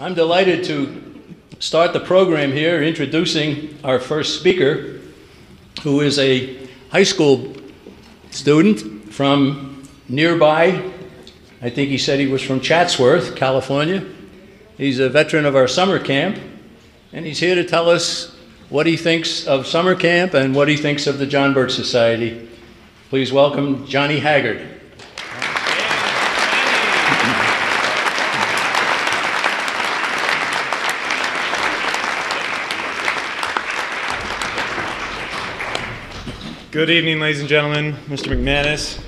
I'm delighted to start the program here introducing our first speaker, who is a high school student from nearby. I think he said he was from Chatsworth, California. He's a veteran of our summer camp, and he's here to tell us what he thinks of summer camp and what he thinks of the John Birch Society. Please welcome Johnny Haggard. Good evening, ladies and gentlemen, Mr. McManus.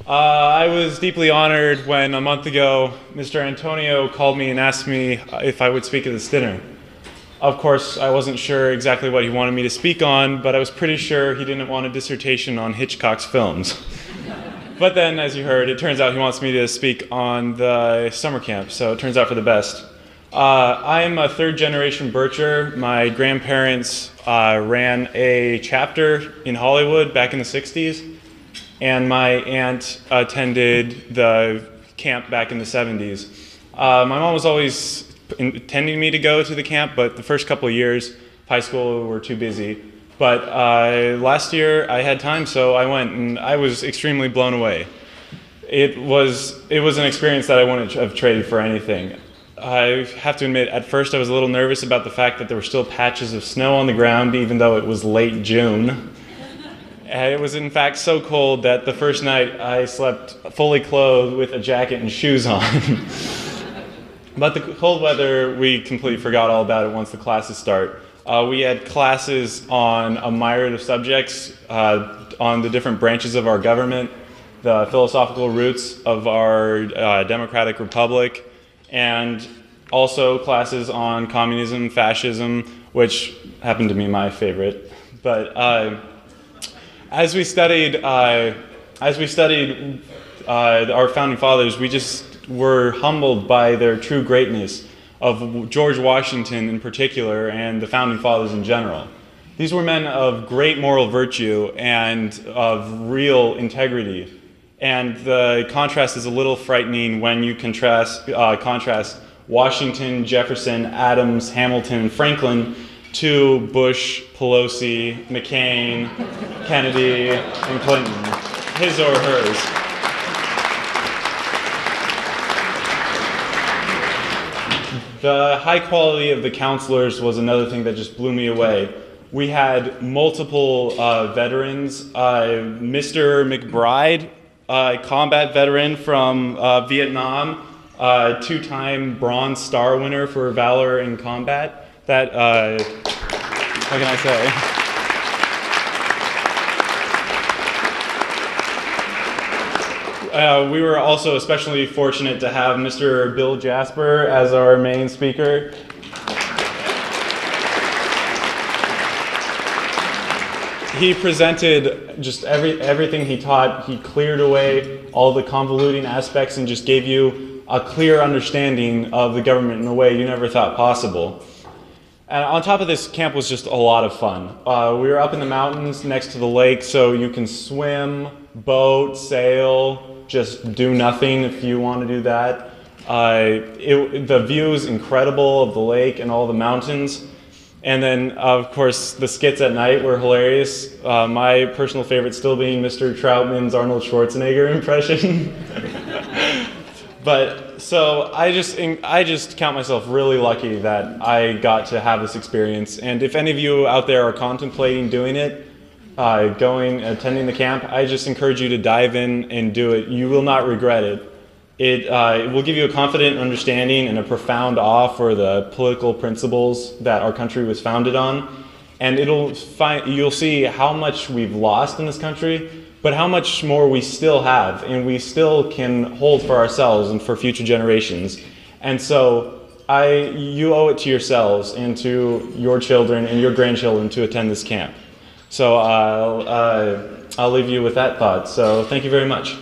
I was deeply honored when a month ago Mr. Antonio called me and asked me if I would speak at this dinner. Of course, I wasn't sure exactly what he wanted me to speak on, but I was pretty sure he didn't want a dissertation on Hitchcock's films. But then, as you heard, it turns out he wants me to speak on the summer camp, so it turns out for the best. I am a third-generation Bircher. My grandparents ran a chapter in Hollywood back in the 60s, and my aunt attended the camp back in the 70s. My mom was always intending me to go to the camp, but the first couple of years of high school were too busy. But last year I had time, so I went, and I was extremely blown away. It was an experience that I wouldn't have traded for anything. I have to admit, at first I was a little nervous about the fact that there were still patches of snow on the ground, even though it was late June. And it was in fact so cold that the first night I slept fully clothed with a jacket and shoes on. But the cold weather, we completely forgot all about it once the classes start. We had classes on a myriad of subjects, on the different branches of our government, the philosophical roots of our democratic republic, and also classes on communism, fascism, which happened to be my favorite. But as we studied our founding fathers, we just were humbled by their true greatness of George Washington in particular and the founding fathers in general. These were men of great moral virtue and of real integrity. And the contrast is a little frightening when you contrast Washington, Jefferson, Adams, Hamilton, and Franklin to Bush, Pelosi, McCain, Kennedy, and Clinton, his or hers. The high quality of the counselors was another thing that just blew me away. We had multiple veterans. Mr. McBride, combat veteran from Vietnam, two-time Bronze Star winner for valor in combat. That, what can I say? We were also especially fortunate to have Mr. Bill Jasper as our main speaker. He presented just everything he taught. He cleared away all the convoluting aspects and just gave you a clear understanding of the government in a way you never thought possible. And on top of this, camp was just a lot of fun. We were up in the mountains next to the lake, so you can swim, boat, sail, just do nothing if you want to do that. The view is incredible of the lake and all the mountains. And then, of course, the skits at night were hilarious. My personal favorite still being Mr. Troutman's Arnold Schwarzenegger impression. But so I just count myself really lucky that I got to have this experience. And if any of you out there are contemplating doing it, attending the camp, I just encourage you to dive in and do it. You will not regret it. It will give you a confident understanding and a profound awe for the political principles that our country was founded on. And you'll see how much we've lost in this country, but how much more we still have, and we still can hold for ourselves and for future generations. And so you owe it to yourselves and to your children and your grandchildren to attend this camp. So I'll leave you with that thought. So thank you very much.